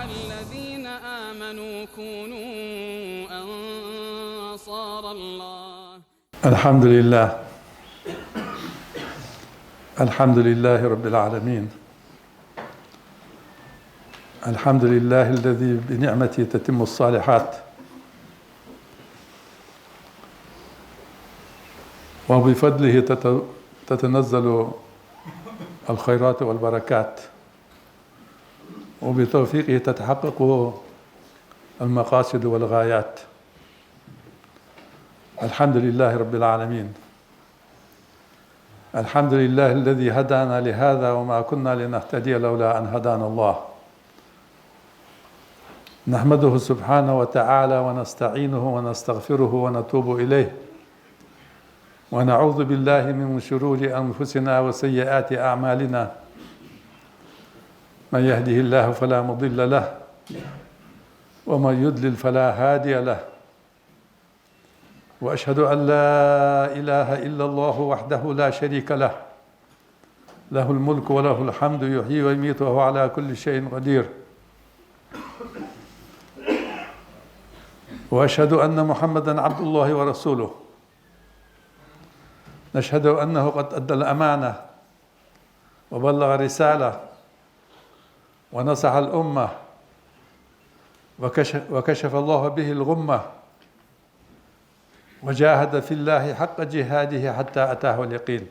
الذين آمنوا كونوا أنصار الله. الحمد لله. الحمد لله رب العالمين. الحمد لله الذي بنعمته تتم الصالحات وبفضله تتنزل الخيرات والبركات وبتوفيقه تتحقق المقاصد والغايات. الحمد لله رب العالمين. الحمد لله الذي هدانا لهذا وما كنا لنهتدي لولا أن هدانا الله. نحمده سبحانه وتعالى ونستعينه ونستغفره ونتوب إليه ونعوذ بالله من شرور أنفسنا وسيئات أعمالنا. من يهده الله فلا مضل له ومن يضلل فلا هادي له. وأشهد أن لا إله إلا الله وحده لا شريك له، له الملك وله الحمد يحيي ويميت وهو على كل شيء قدير. وأشهد أن محمدًا عبد الله ورسوله. نشهد أنه قد أدى الأمانة وبلغ الرسالة ونصح الأمة وكشف الله به الغمة وجاهد في الله حق جهاده حتى أتاه اليقين.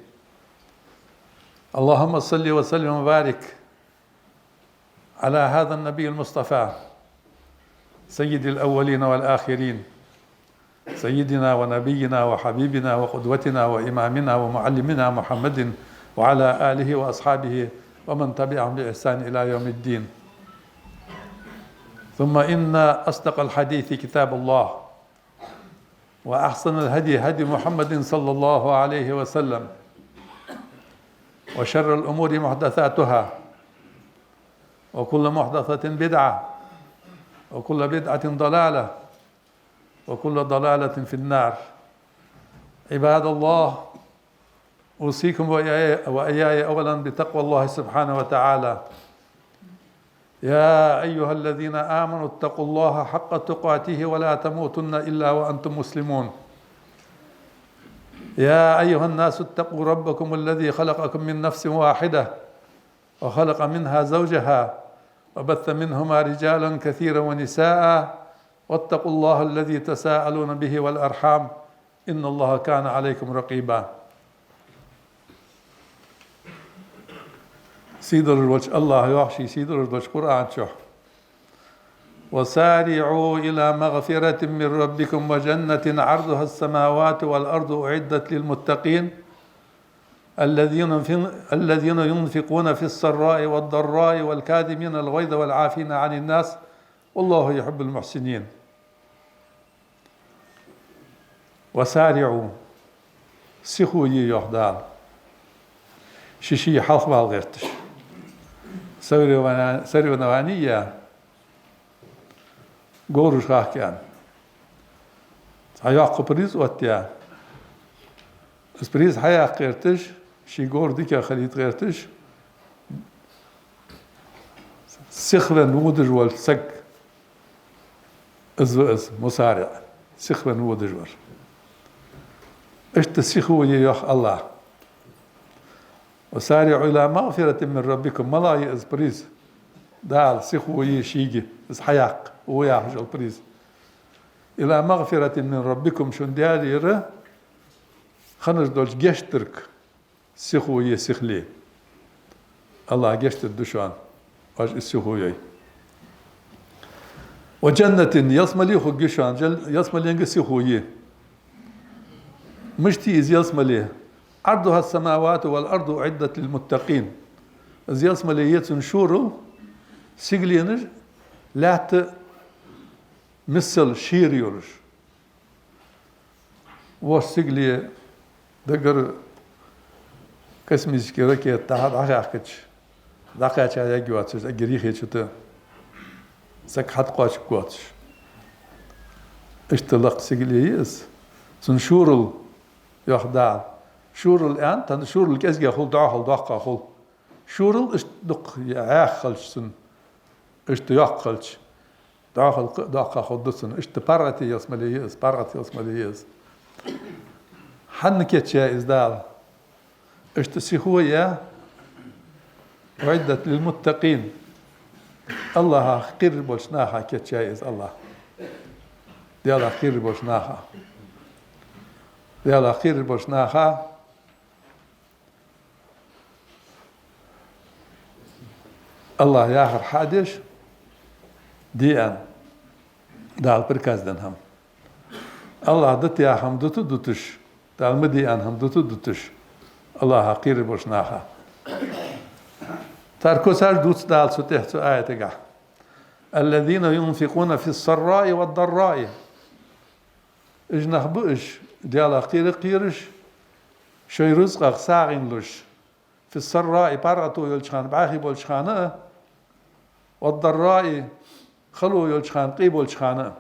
اللهم صل وسلم وبارك على هذا النبي المصطفى سيد الأولين والآخرين، سيدنا ونبينا وحبيبنا وقدوتنا وإمامنا ومعلمنا محمد وعلى آله وأصحابه ومن تبعهم بإحسان إلى يوم الدين. ثم إن أصدق الحديث كتاب الله، وأحسن الهدي هدي محمد صلى الله عليه وسلم، وشر الأمور محدثاتها، وكل محدثة بدعة، وكل بدعة ضلالة، وكل ضلالة في النار. عباد الله، أوصيكم وإياي أولا بتقوى الله سبحانه وتعالى. يا أيها الذين آمنوا اتقوا الله حق تقاته ولا تموتن إلا وأنتم مسلمون. يا أيها الناس اتقوا ربكم الذي خلقكم من نفس واحدة وخلق منها زوجها وبث منهما رجالا كثيرا ونساء واتقوا الله الذي تساءلون به والأرحام إن الله كان عليكم رقيبا. سيدر الوجه الله يوحشي سيدر الوجه قرآن شح. وسارعوا إلى مغفرة من ربكم وجنة عرضها السماوات والأرض أعدت للمتقين الذين ينفقون في السراء والضراء والكاظمين الغيظ والعافين عن الناس والله يحب المحسنين. وسارعوا سخوي يحدال شيشي حلق بالغيرتش سري ونوانية قورش خاكيان هيا قبريز واتيا اسبريز هيا قيرتش شي قور ديكا خليت غيرتش سخوة نودج والسق از مسارع سخوة نودج وال اشت سخوة يخ الله. وسارعوا إلى مغفرة من ربكم ملاي از بريز دال سخوة شيجي از حياق وياحج البريز إلى مغفرة من ربكم شون ديالي ره خنج دولج جشترك سخوة سخلي الله جشتر دشان واج السخوة وجنة يصملي خو جشان يصملي ينج سخوة مشتي إز يصملي عرضها السماوات والأرض أعدت للمتقين. إز يصملي يتنشورو سيغلينج لا مثل شيريورش وسيغلي دقر كسميز كيركي تحت عقاقش دقاش على جواتش أجريخي شتى سك حد قاش قواتش اشتلق سيغلي يس سنشورل يخدع شورل الآن تن شورل كأزجى خل داخل دقة خل شورل اشتدق يعاخل سن اشت يقلش داخل خدسن اشت بارتي يسمليس بارتي يسمليس حن كيتشا إزدال اشت سيخويا عدت للمتقين الله خير بولشناها كيتشا إز الله ديالا خير بولشناها ديالا خير بولشناها الله ياخر حادش ديان دال بركاز دنهم الله دت يا هم دت دتش دال مدي ان هم دت دتش الله حقير بوشناها تاركو سار دوت دال ستحت آية الذين ينفقون في السراء والضراء اجنخ بئش ديال قير قيرش شي رزق ساغين لش في السراء بارتو يلشخان باخي بولشخانه والضراء خلو يلشخان قيبول شخانه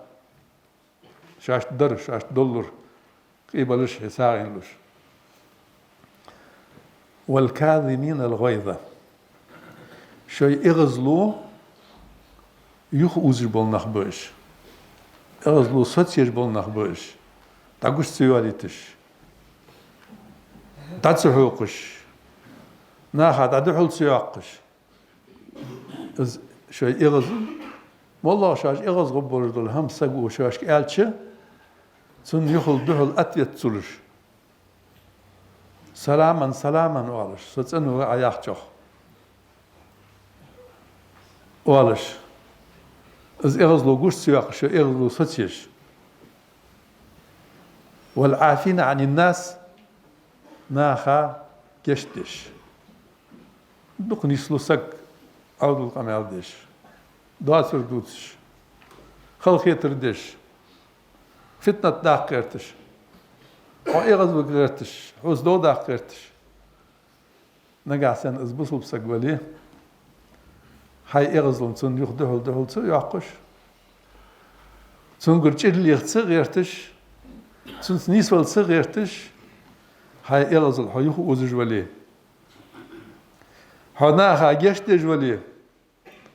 شاش در شاش دولر قيبلش حساغين لش والكاظمين الغيظ شي اغزلو يخ اوزر بول نخبش اغزلو سوتير بول نخبش تاغوش سيواليتش تاتسحوقش ناخد ادحل سياقش شي اغزل والله شاش اغز غبردل هم سقو شاش قالچه سن يخل دحل اتيت سلش سلاما سلاما والش ستنو اياخچخ والش از اغزلو غوش سياقش اغزلو ستيش والعافين عن الناس ناخا كشتش دقني سلوسك عود القمال ديش داسر دوتش خلق يتردش فتنة داقيرتش وإغز بقيرتش حوز دو داقيرتش نقع سن ازبسل بسقبلي هاي إغزلن سن يخ دهل سو يعقش سن قرچ اللي يختص غيرتش سن نيسول صغيرتش هاي إغزل هاي يخ اوزج ولي هناها جشتج ولي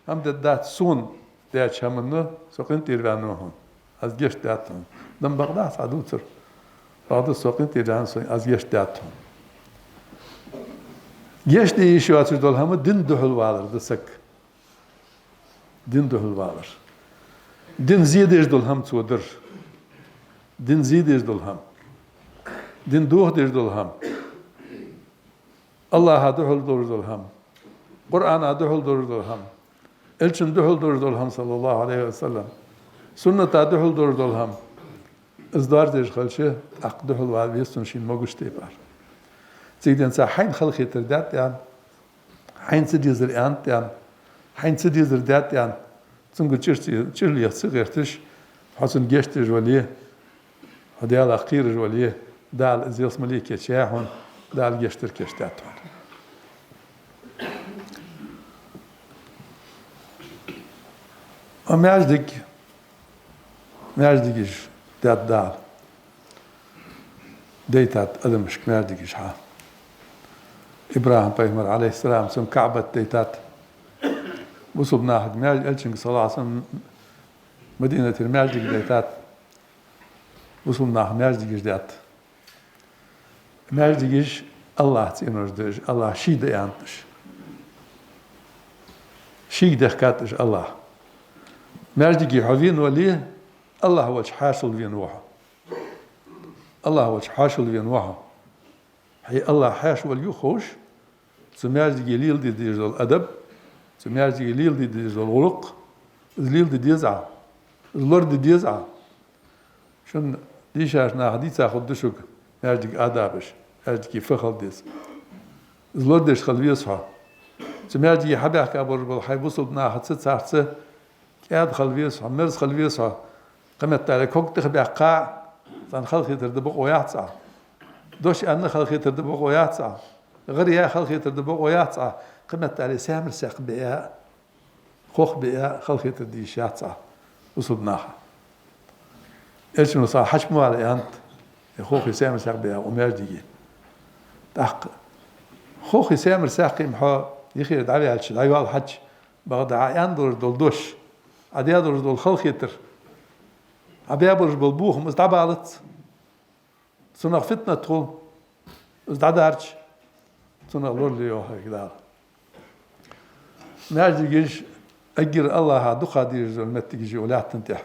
هم دات سون دات شامنه سوقين تيرانوهم از جشت داتهم دم بغداد عدوتر بعد سوقين تيران از جشت داتهم جشت يشواتر دول هم دين دهل والر دسك دين دهل والر دين زيدش دول هم تودر دين زيدش دول هم دين دوه دش دول هم الله دهل دول هم قرآن دهل دول هم elçin döhül durduğum sallallahu aleyhi ve sellem. Sünneta döhül durduğum. İzdar diş xalçı aq döhül var visun şin moguş tepar. Zeyden sa hain xalq yeterdat yan. Hain sidizer ant yan. Hain sidizer dat yan. Zum çirli yaxsı gertiş. Hasan geçtir jwali. Hadiyal aqir jwali. Dal izyas malike çahun. Dal geçtir keştat. ومعجدك معجدكش دات دار ديتات أدمشك معجدكش ها إبراهيم بيغمر عليه السلام سن كعبة ديتات وصل ناحد معجد ألشنك صلى الله عليه وسلم مدينة المعجدك ديتات وصل ناحد معجدكش دات معجدكش الله تينوش ديش الله شي ديانتش شي دخكاتش الله ماجدي حوين وليه الله هو حاصل بين وحى الله هو حاصل بين وحى هي الله حاش واليخوش سماجدي ليل دي ديز الادب سماجدي ليل دي ديز الغلق ليل دي ديزع الورد ديزع شن ديشاش نا حديث اخد دشك ماجدي ادابش ماجدي فخل ديز الوردش خلويصها سماجدي حبيك ابو ربل حيبوصلنا حتى ساعه كاد خلفيسها مرز خلفيسها قمت على كوك تخبي قاع صان خلخي تردبق وياتسع دوش أن خلخي تردبق وياتسع غير يا خلخي تردبق وياتسع قمت على سامر ساق بيا خوخ بيا خلخي ترديش ياتسع وصبناها إيش إنه صار حشمه على أنت خوخي سامر ساق بيا وماجدي تحق خوخي سامر ساق محا يخير دعوي على الشيء دعوي على الحج بعد عيان دور دولدوش عديا دور دول خلق يتر عبيا برج بالبوخ مستعبالت سنغ فتنة تخل ازدعدارش سنغ لور ليو هكذا ناجي جيش أجر الله دقا دير زلمت تجي ولا تنتح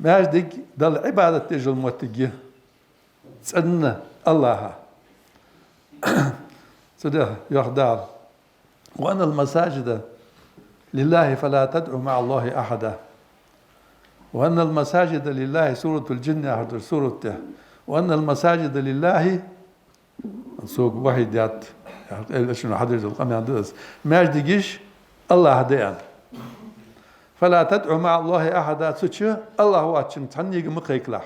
ناجدك دل عبادة تجي المتجي تسألنا الله سده يخدع وأن المساجد لله فلا تدعو مع الله أحدا وأن المساجد لله سورة الجن أحد سورة وأن المساجد لله سوق واحد يات شنو حدث القمة عندس ما يجيش الله هديان فلا تدعو مع الله أحدا تشو الله واتشن تعني مقيكلا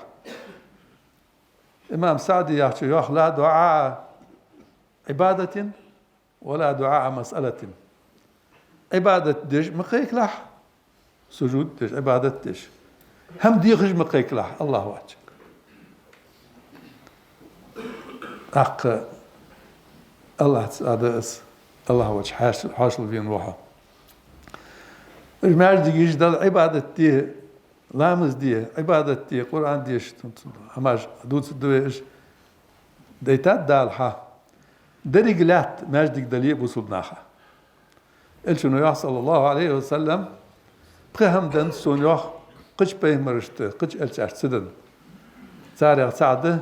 إمام سعدي يحكي لا دعاء عبادة ولا دعاء مسألة عبادة ديش مقيكلا سجود ديش عبادة ديش هم ديخش مقيكلا الله واتشن أق الله هذا الله وجه حاصل فين روحه المعرض يجي دل عبادة دي لامز دي عبادة دي قرآن ديش هماش دوت دويش ديتات دالها درجلات ماجدك دليل بوصلناها الشنو يحصل الله عليه وسلم بخهم دن سونيوخ قش بيه مرشت قش الشاشت سدن سارع سعده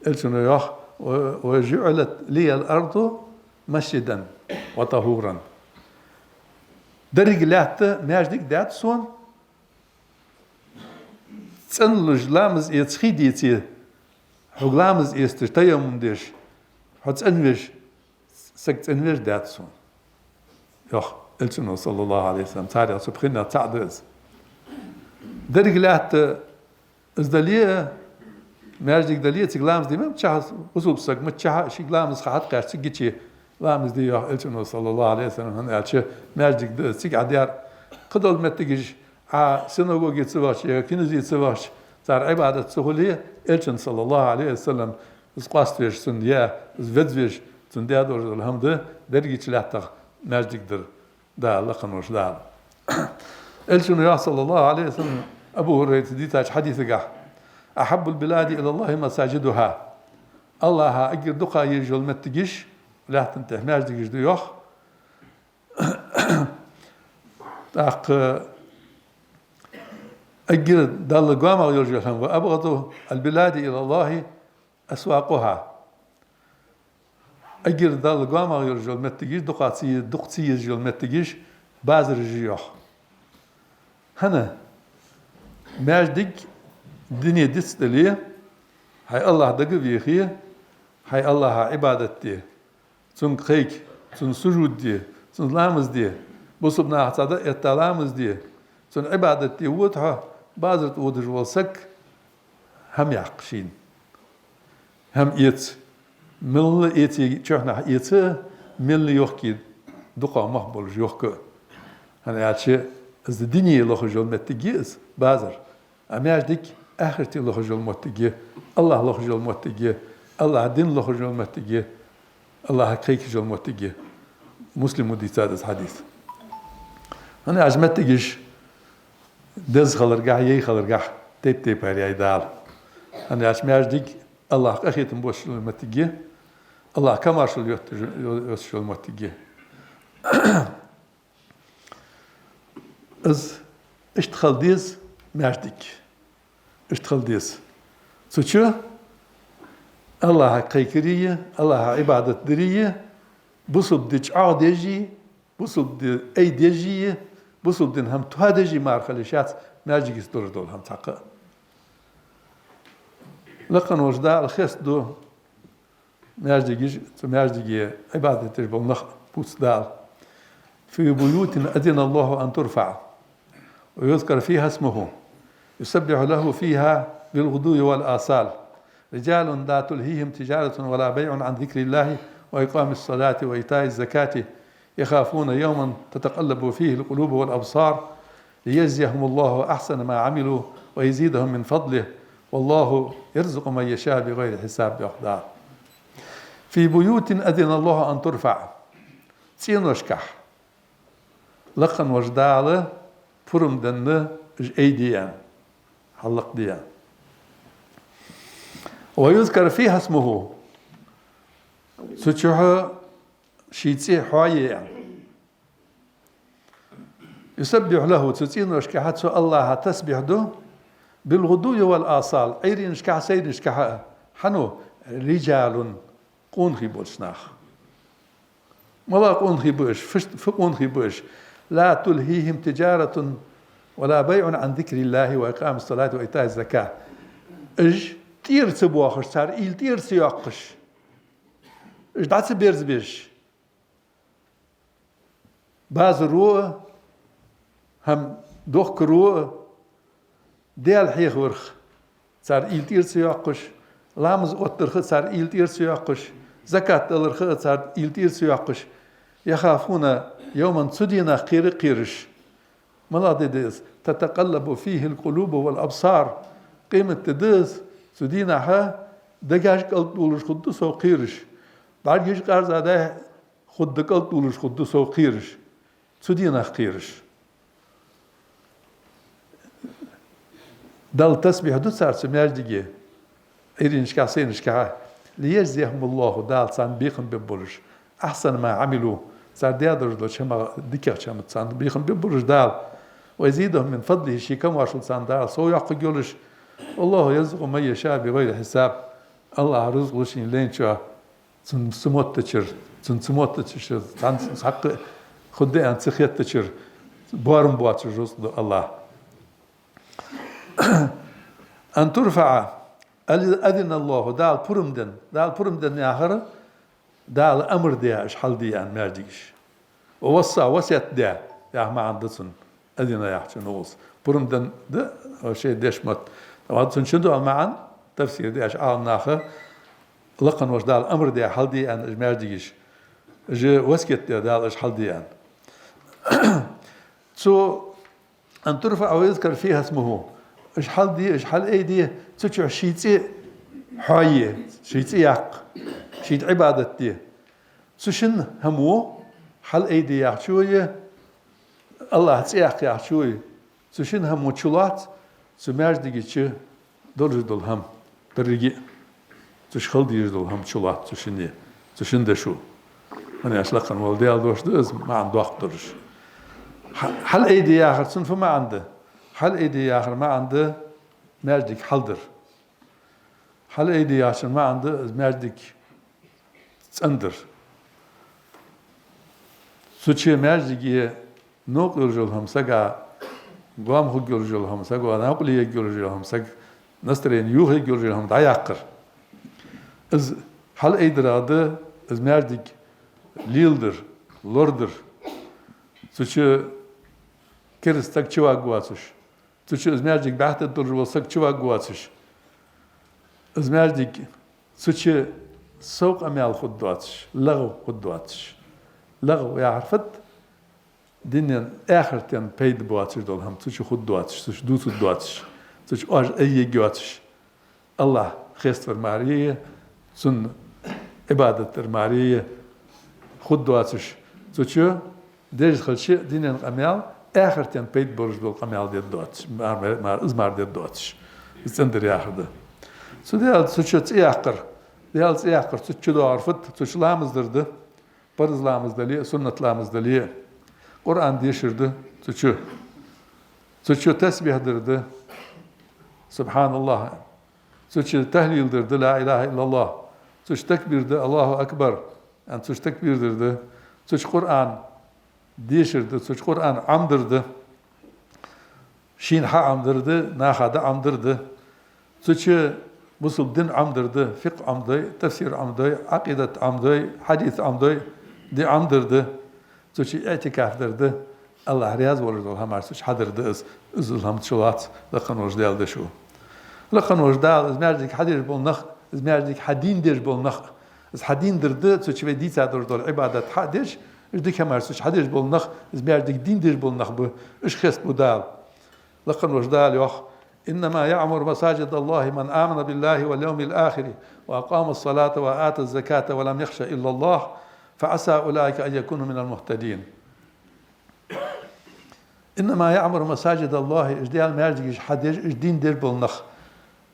الشنو يوخ وجعلت لي الأرض مسجدا وطهورا درج لات ماجدك دات سون تسنلج لامز يتخيديتي حغلامز يستشتيم ديش حتى انوش سكت انوش دات سون يوخ الشنو صلى الله عليه وسلم سارع سبخنا تعدز درج لات ازدليه ماجدك دليل تغلامز دي ما تشاهد وصوب سق ما تشاهد شي غلامز خاط قاعد تجي لامز دي يا الشنو صلى الله عليه وسلم هن قالش ماجدك تيج عديار قدل ما تجيش سيناغوغي تسواش يا كنيزي تسواش صار عباده سهوليه الشن صلى الله عليه وسلم اسقاستيش سنديا زفدزيش سنديا دور الحمد درجه لاتا ماجدك در دا لقنوش دا الشنو يا صلى الله عليه وسلم ابو هريره دي تاج حديثه أحب البلاد إلى الله مساجدها الله أجر دقا يرجل متجيش لا تنتهي ما يجيش ديوخ تاق أجر دال قوام يرجلهم وأبغض البلاد إلى الله أسواقها أجر دال قوام يرجل متجيش دقتي يرجل متجيش بازر جيوخ هنا ما يجدك الدنيا دستليه هاي الله دقي بيخيه هاي الله عبادتي تون خيك تون سجود دي تون لامز دي بصبنا حتى التلامز دي تون عبادتي وتها بازرت ودج والسك هم يعقشين هم يت من يتي شحنا يت من يوكي دقا مقبول يوكو انا عشي از الدنيا لو جول متجيس بازر اماجدك آخرتي الله جل متجي الله الله جل متجي الله دين الله جل متجي الله حقيقي جل متجي مسلم ودي سادس حديث أنا عجمت تجيش دز خلرجع يي خلرجع تيب هري دال أنا عجمت ديك الله أخي تنبوش المتجي الله كما شو يوش المتجي از اشتغل ديز ماجدك اشتغل ديس سوتشو الله حقيقية الله عبادة درية بصب ديش عادجي بصب دي أي ديجي بصب دين هم تهادجي مارخليشات ماجيك يستور دول هم تحقق لقن وجداء الخيس دو ماجيك عبادة تجبل نخ بوس دال في بيوت أذن الله أن ترفع ويذكر فيها اسمه يسبح له فيها بالغدو والآصال رجال لا تلهيهم تجارة ولا بيع عن ذكر الله وإقام الصلاة وإيتاء الزكاة يخافون يوما تتقلب فيه القلوب والأبصار ليجزيهم الله أحسن ما عملوا ويزيدهم من فضله والله يرزق من يشاء بغير حساب يقدر في بيوت أذن الله أن ترفع تينوشكح لقن وجدالة فرم دن أيديان حلق ديان ويذكر فيها اسمه سوتشوها شيتسي حوايا يسبح له تسينوش كحتسو الله تسبح دو بالغدو والآصال عيرين شكح سيرين شكح حنو رجال قون خيبوش ناخ ملا قون خيبوش فقون خيبوش لا تلهيهم تجارة ولا بيع عن ذكر الله وإقام الصلاة وإيتاء الزكاة تير تبوخش صار إيل تير سياقش دعت بيرز بيش باز روح هم دوخ روح ديال حيخ ورخ صار إيل تير سياقش لامز أوترخ صار إيل تير سياقش زكاة الرخ صار إيل تير سياقش يخافون يوما تسدينا قيرش ملاذ ديس تتقلب فيه القلوب والأبصار قيمة تدس سدينا ها دجاج قلب دولش خد سو قيرش بعد يش قرز هذا خد قلب دولش خد سو قيرش سدينا قيرش دل تسبيح دو صار سمير ديجي إيرينش كاسينش كها ليجزيهم الله دال سان بيخن ببولش أحسن ما عملوا صار ديادر دو شما ديكر شما سان بيخن ببولش دال ويزيدهم من فضله شي كم واشل سان دال سو يعقل يقولش الله يرزق من يشاء بغير حساب الله رزق لشين لين شو سموت تشر سموت تشر سان حق خدي أن سخيت تشر بارم بواتر رزق الله أن ترفع أذن الله دال برمدن ياخر دال أمر ديا إيش حل ديا أن مارديش ووصى وصيت ديا يا ما عندسن أذن يحكي نوص برمدن ده شيء ديش مت طبعا تنشدوا معا تفسير ديش ناخر لقن وش دال أمر ديا حل ديا أن مارديش جي وسكت ديا دال إيش حل ديا سو أن ترفع ويذكر فيها اسمه إيش حل دي إيش حل أي دي تشوف شيء حاية شيء يق شيء عبادة دي سوشن همو حل أي دي يحشوية الله تياق يحشوي سوشن همو تشلات سماج دي جي دول هم بريجي سوش خل دي دول هم تشلات سوشن ده شو أنا أشلقن والدي الدوش دوز ما عنده أقدرش حل أي دي آخر سنف ما عنده حل أي دي آخر ما عنده ماجدك حلدر حل أي دي آخر ما عنده ماجدك تندر سوتشي ماجدك نوق يرجلهم سجا قام هو يرجلهم سجا ناقل يرجلهم سج نسترين يوه يرجلهم دايقر از حل أي درادة از ماجدك ليلدر لوردر سوتشي كرستك شواق واسش سوتشي از ماجدك بعت الدر وسك شواق واسش از ماجدك سوتشي سوق أميال خدواتش لغو خدواتش لغو يعرفت دنيا آخر تين بيد بواتش دولهم سوتشي خدواتش سوتشي دوت خدواتش سوتشي أج أي جواتش الله خيست فرمارية سن عبادة فرمارية خدواتش سوتشي ديج خلشي دنيا أميال آخر تين بيد برج دول أميال ديت دواتش مار إزمار ديت دواتش يستندر يا آخر ده سوديال سوتشي تياقر ديال تياقر سوتشي دو عرفت سوتشي لامزدرده فرض لامزدليه سنة لامزدليه قرآن ديشرده سوتشي تسبيح درده سبحان الله سوتشي تهليل درده لا إله إلا الله سوتشي تكبير ده الله أكبر أن سوتشي تكبير درده سوتشي قرآن ديشرده سوتشي قرآن عمدرده شين حا عمدرده ناخا ده عمدرده سوتشي بصل دين عمدرده فقه عمدي تفسير عمدي عقيدة عمدي حديث عمدي دي عمدرده سوتشي اعتكاف درده الله رياض ورد الهمار سوتش حدرده از الهم تشلات لقن وجدال ده شو لقن وجدال از مارجك حدير بالنخ از مارجك حدين دير بالنخ از حدين درده سوتشي بدي تادر دول عبادة حديش ديك همار سوتش حدير بالنخ از مارجك دين دير بالنخ اش خست بدال لقن وجدال يوخ إنما يعمر مساجد الله من آمن بالله واليوم الآخر وأقام الصلاة وآتى الزكاة ولم يخش إلا الله فعسى أولئك أن يكونوا من المهتدين. إنما يعمر مساجد الله إجدال مارجي حديج إجدين دير بالنخ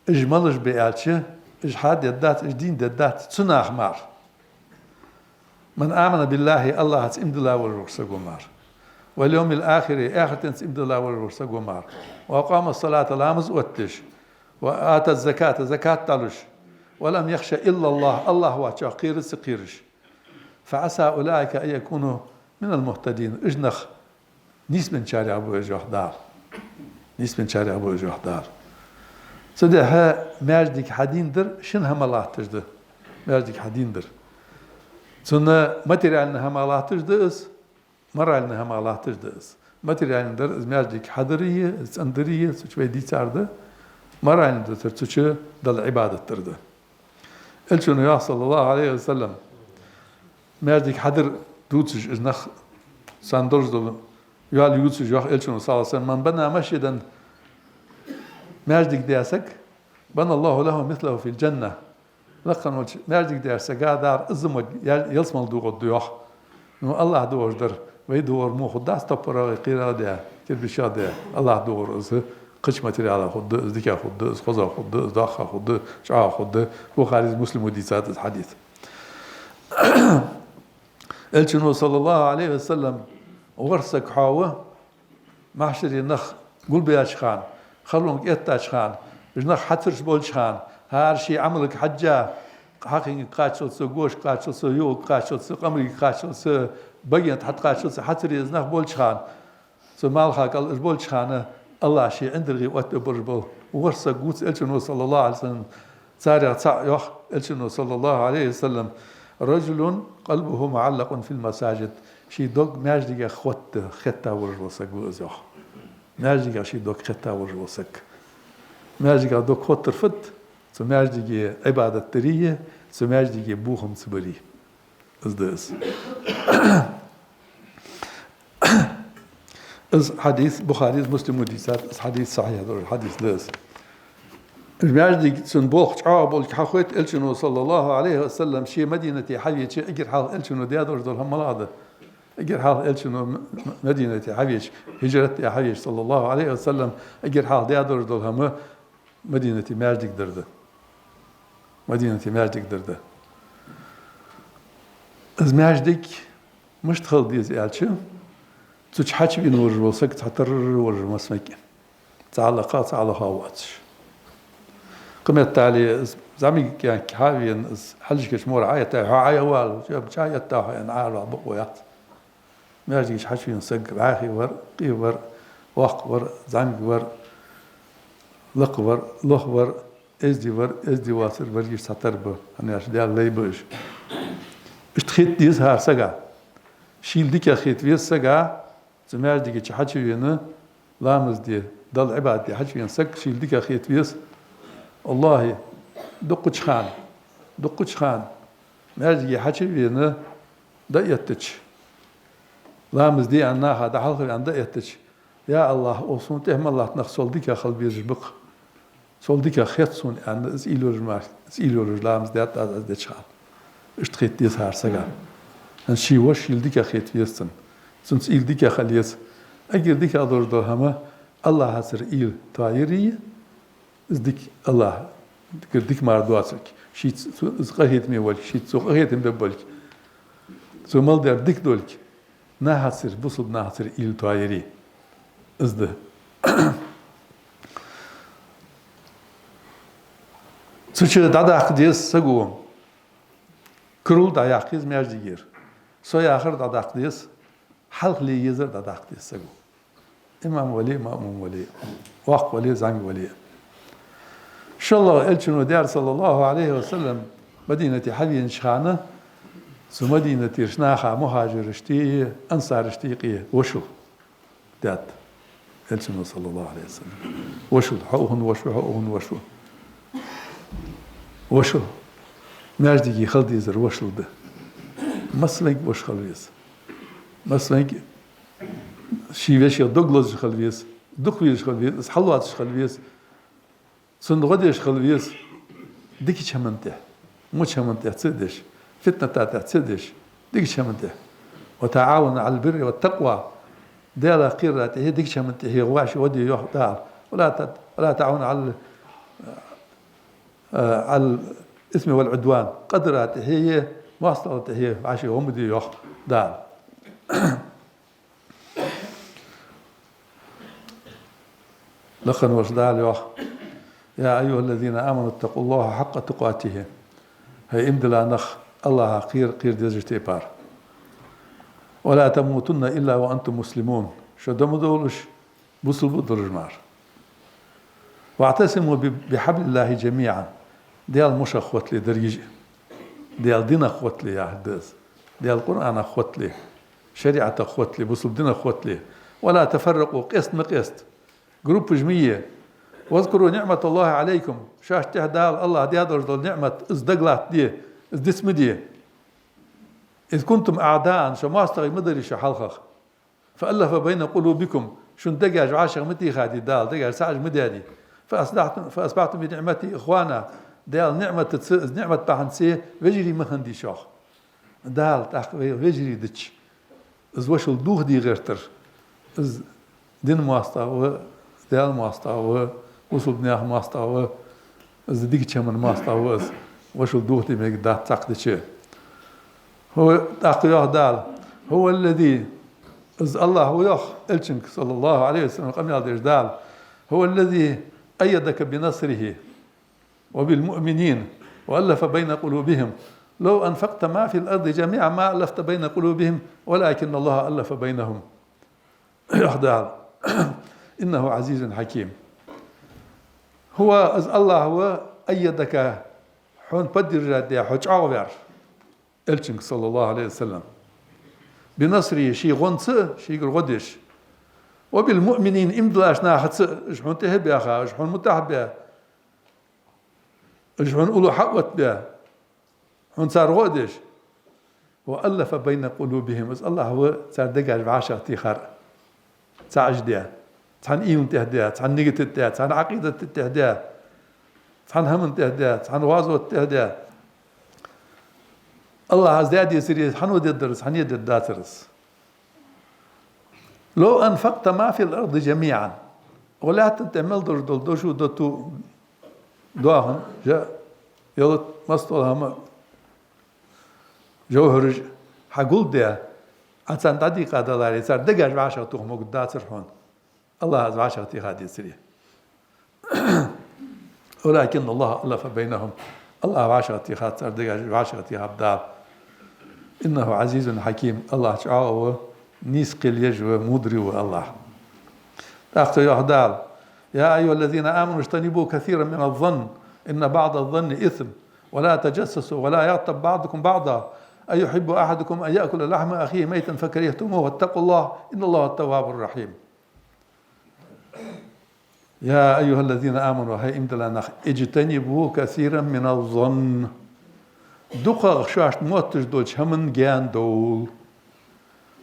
إجملج بيالشي إجحاد يدات إجدين دات تناخ مار من آمن بالله الله تسمد الله والرسول مار واليوم الآخر آخر تسمد الله والرسول مار وأقام الصلاة لامز واتش وآتى الزكاة زكاة تلش ولم يخشى إلا الله واتشاقير سقيرش فعسى أولئك أن يكونوا من المهتدين إجنخ نيس من شارع أبو إجوح دار نيس من شارع أبو إجوح دار سده ها ماجدك حدين در شن هم الله تجده ماجدك حدين در سنة ماتريالنا هم الله تجده اس مرالنا هم الله تجده اس ماتريالنا در از ماجدك حضرية از اندرية سوچ بيدي تارده مرالنا در سوچ دل عبادة ترده الچونو يا صلى الله عليه وسلم ماجدك حضر دوتش از نخ ساندرز دولم يال يوتش يوح الچونو صلى الله عليه وسلم من بنا مسجدا ماجدك دياسك بنى الله له مثله في الجنة لقن ماجدك دياسك قادر ازم يلسمل دوغ الديوح نو الله دور در ويدور مو خداس تبرا قيرا ده كربشا ده الله دور از قش ماتريال خد از ديكا خد از خزا خد از داخا خد شعا خد بخاري مسلم وديسات الحديث الچنو صلى الله عليه وسلم ورسك حاوه محشر النخ قول بياش خان خلونك إتاش خان جناح حترش بولش خان هار شي عملك حجة حقيقي قاتشل سو جوش قاتشل سو يو قاتشل سو قمري قاتشل سو بقيت حت قاتشل سو حتر يزناح بولش خان سو مالها قال بولش خانه الله شي عندرغي وقت بربل ورسا قوت الشنو صلى الله عليه وسلم سارع يوح الشنو صلى الله عليه وسلم رجل قلبه معلق في المساجد شي دوغ ماجدي خوت ختا ورسا قوز يوح ماجدي شي دوغ ختا ورسك ماجدي دوغ خوت رفت سو ماجدي عبادة تريه سو ماجدي بوهم سبري ازدس از حديث بخاري مسلم وديسات حديث صحيح هذا الحديث لس الماجدي سن بوخ عابل حخوت الشنو صلى الله عليه وسلم شي مدينة حبيب شي اجر حال الشنو ديادور دول هم هذا اجر حال الشنو مدينة حبيب هجرة يا حبيب صلى الله عليه وسلم اجر حال ديادور دول هم مدينة ماجدي درده مدينة ماجدي درده از ماجدي مش تخل ديز الشي تش حاجة بينور وسك تحتر ور مسمك تعلقات على هواتش قمت تالي زعمي كان كهاوين حلش كش مور عايته عايوال جاب جايته يعني عارف بقويات ما يجيش حاجة ينسق عاخي ور قيور وقور زعمي ور لقور لخور ازدي واسر بريش تحتربه أنا أشدال ليبوش اشتخيت ديز هار سجا شيل ديك خيت ويس سجا زماج ديك حاجة وينه لامز دي ضل عباد دي حاجة وينسك شيل ديك خيت ويس والله دقش خان ماج ديك حاجة وينه دقيتش لامز دي عنا هذا حلقة عن دقيتش يا الله أوصون تهم الله تنخسول ديك خل بيرجبق سول ديك خيت سون عن إسئلو لامز ديات از ديش خان اشتخيت ديس هار سجا هنشي وش شيل ديك خيت ويسن سنس إيل ديك خليس أجر ديك أدور دوهما الله هسر إيل طايرية ديك الله ديك مردواتك شيء زقهيت ميولك شيء زقهيت مببولك سو مال در ديك دولك نهسر بوصل نهسر إيل طايري إزده سوچه دادا أخديس سقوم كرول دا ياقيز مياجدير سو ياخر دادا أخديس حلق لي يزر دا داخل السجو إمام ولي مأموم ولي واق ولي زعم ولي إن شاء الله الشنو دار صلى الله عليه وسلم مدينة حبي شخانة سو مدينة رشناخة مهاجر اشتي أنصار اشتيقية وشو دات الشنو صلى الله عليه وسلم وشو حقوهن وشو وشو ماجدي خلدي يزر وشو ده مسلك وش خلويس مثلا شي وش دوغلاس خلويس دوخويش خلويس حلوات خلويس صندوقديش خلويس ديكي چمنته مو چمنته تصدش فتنه تاع تصدش ديك شمنته وتعاون على البر والتقوى ديال قيرة هي ديك شمنته هي واش ودي يوح دار ولا تعاون على الإثم والعدوان قدرات هي واصلة هي عاشي ومدي يوح دار لخن وصدال يوح يا أيها الذين آمنوا اتقوا الله حق تقاته هي امدلا نخ الله قير ديزجتي بار ولا تموتن إلا وأنتم مسلمون شو دم دولش بوصل بدرجمار واعتصموا بحبل الله جميعا ديال مش أخوت لي دريجة ديال دين أخوت لي يا حدث ديال القرآن أخوت لي شريعة أخوت لي بوصل دين أخوت لي ولا تفرقوا قسط مقسط جروب جمية واذكروا نعمة الله عليكم شاش تهدال الله دي هذا نعمة ازدقلات دي ازدسم دي إذ كنتم أعداء شو ما استغي مدري شو حلخخ فألف بين قلوبكم شو دقاج عاشق متي خادي دال دقاج ساعج مدادي فأصبحتم بنعمتي إخوانا دال نعمة بحنسي وجري مخندي شوخ دال تحقي وجري دتش إز وشل دوخ دي غيرتر إز دين مواسطة و دال مواسطة و وصل بنياه مواسطة و إز ديك تشمن مواسطة و إز وشل دوخ دي ميك دات تقدي هو تحقي دال هو الذي إز الله هو يخ إلشنك صلى الله عليه وسلم قبل هذا الإجدال هو الذي أيدك بنصره وبالمؤمنين وألف بين قلوبهم لو أنفقت ما في الأرض جميعا ما ألفت بين قلوبهم ولكن الله ألف بينهم يخدع إنه عزيز حكيم هو إز الله هو أيدك حون بدر جادي حج عوبر إلشنك صلى الله عليه وسلم بنصره شي غنص شي غدش وبالمؤمنين امدلاش ناحت شحون تهب يا اخا شحون متحب بها شحون اولو حقوت بها حون صار غدش والف بين قلوبهم بس الله هو صار دقاج بعشر تيخر تعجدها تحن ايون تهديها تحن نيجت تهديها تحن عقيدة تهديها تحن هم تهديها تحن وازو تهديها الله زاد يسير حنو يدرس حن يد الداترس لو أنفقت ما في الأرض جميعا ولا تنتمل دول شو دوتو دواهم جاء يلت مستولها ما جوهرج حقول ده عشان تعدي قادة لاري صار دقاج بعشرة تهم وقدات رحون الله عز بعشرة تيخاد يسير ولكن الله ألف بينهم الله بعشرة تيخاد صار دقاج بعشرة تيخاد دار إنه عزيز حكيم الله تعالى نيسقي اليجوى مدري الله تأخذ يهدال يا أيها الذين آمنوا اجتنبوا كثيرا من الظن إن بعض الظن إثم ولا تجسسوا ولا يغتب بعضكم بعضا أيحب أحدكم أن يأكل لحم أخيه ميتا فكرهتموه واتقوا الله إن الله التواب الرحيم يا أيها الذين آمنوا هاي امدلا اجتنبوا كثيرا من الظن دقق شاش موتش دولش همن جان دول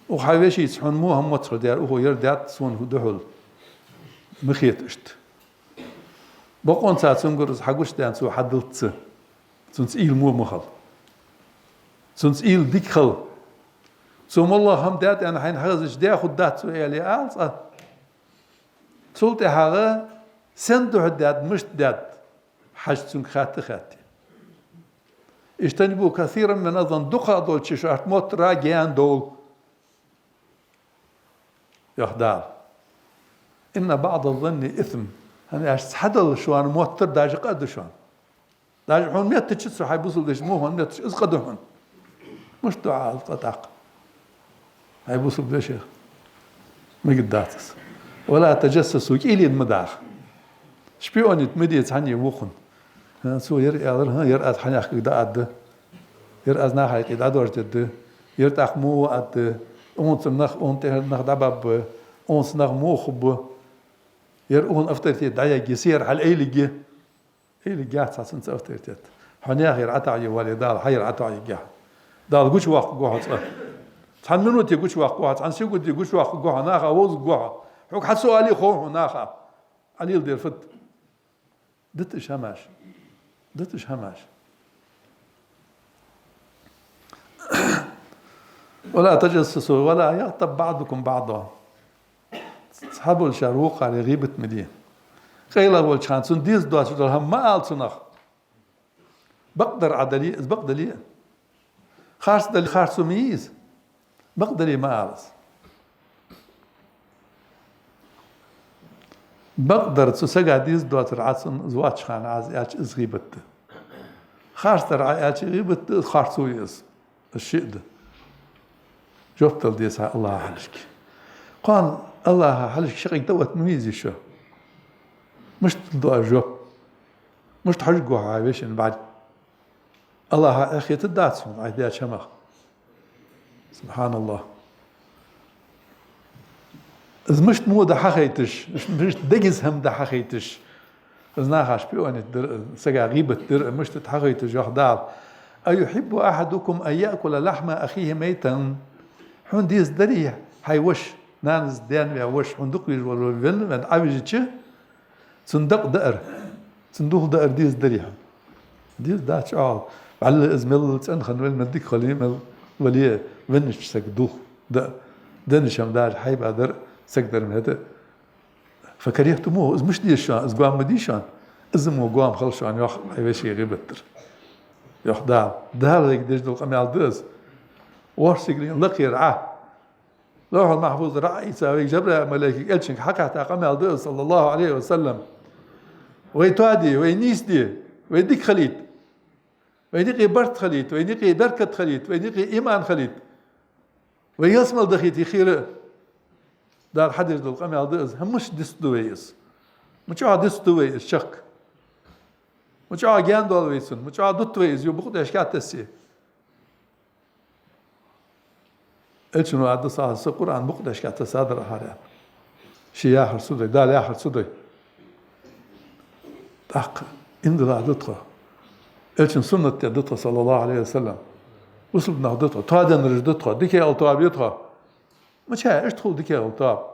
وحاويش يسحون مو هم مصر ديار وهو يردات سون هدهل مخيت اشت بقون ساعة سنقرز حقوش ديان سو حدلت سنس إيل مو مخل سنس إيل ديك خل سوم الله هم دات أنا حين حغزش دي أخد دات سو إيالي آلس سولتي حاغا سندو هدات مش دات حاج سنك خاتي اجتنبوا كثيرا من الظن دقا دول تشاشت موت راجيان دول يخدال إن بعض الظن إثم أنا أشحدل شو أنا موتر داج قد شو داج هون ميت تشسر حي بوصل داج مو هون ميت إز قد هون مش دعاء القطاق هاي بوصل بشيخ ما قداتس ولا تجسسوا إلي المداخ شبيوني تمديت عني وخن سو يرأى حنياخ كده أد يرأى ناحية كده أدور جد يرتاح مو أد ons nach dabab ons nach mochb يرؤون أفترتي دعيا جسير على أيلجي أيلجات ساسن أفترتي حنيا غير عتاعي والدال حير عتاعي جاه دال جوش واق جوه عن منو تي جوش واق جوه عن سيقول تي جوش واق جوه ناخا ووز جوه حق حسوا علي خوه ناخا علي الدير فت دتش هماش ولا تجسسوا ولا يغتب بعضكم بعضا. صحابوا الشاروق على غيبة مدين خيلا والشان سن ديز دوات هم ما قال سنخ بقدر عدلي بقدر لي خارس دلي خارس ميز بقدر ما قالس بقدر تسجع ديز دوات العسن زوات خان عاز ياش غيبت خارس ترى ياش غيبت خارسو يس الشيء ده جبت الديس الله حلشك قال الله حلشك شقيق دوت ميزي شو مش تدو جو مش تحرقوا عايش بعد الله اخي تداتهم عيدات شمخ سبحان الله إذا مش مو ده حقيتش مش دقز هم ده حقيتش إذا ناخش بيوان سجع غيبة در مش تتحقيتش يخدار أيحب أحدكم أن يأكل لحم أخيه ميتا حون ديز دريه هايوش نانز ديان ويوش حندق يجول فين من عبيجتش صندوق دقر صندوق دقر ديز دريه ديز داتش على إزميل تنخن وين مديك خليه وليه وينش سكدوخ ده دنشم دار حيبقى در سكدر من هذا فكرهتموه إذا مش ديشان إذا قام مديشان إذا مو قام خلشان ياخ حيوشي غيبتر ياخ دار ليك ديش دول قميال دز ورسيقلين لقي رعاه لوح المحفوظ رعي يساوي جبرة ملاكي قلشنك حكى قميال دز صلى الله عليه وسلم ويتوادي وينيسدي ويديك خليت وينيقي برت خليت وينيقي بركة خليت وينيقي إيمان خليت ويسمل دخيتي خير دار حدث دول قمي عضيز هم مش دستويس مش دستويس شك مش جان دول ويسن مش دتويس يو بخد اشكال تسي الشنو عد صار القرآن بخد اشكال تصادر هذا شيء آخر صدق دال آخر صدق تحق إن لا دتخه الشن سنة دتخه صلى الله عليه وسلم وصل بنهضتها تادي نرجدتها ديكي ألطابيتها مش هاي ايش تدخل ديكي ألطاب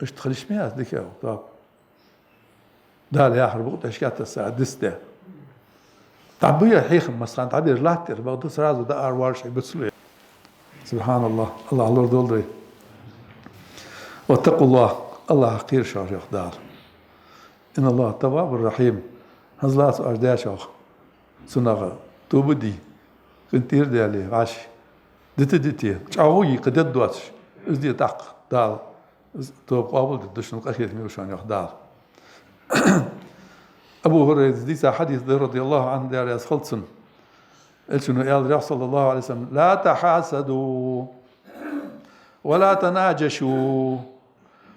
ايش تخليش مياس ديكي ألطاب دال يا آخر بقول اشكات الساعة دسته تعبير حيخم مثلا تعبير لاتر بقول سرازو ده أروار شيء بتسلوه سبحان الله الله الله دولدي واتقوا الله حقير شاش يخدار إن الله التواب الرحيم هزلات أجداش سنغ توبدي كنتير دالي عاش دتي تعوي قدد دواتش ازدي تاق دال تو قابل دشن قخيت ميوشان يخدار ابو هريره دي حديث رضي الله عنه دار يسخلصن شنو قال صلى الله عليه وسلم لا تحاسدوا ولا تناجشوا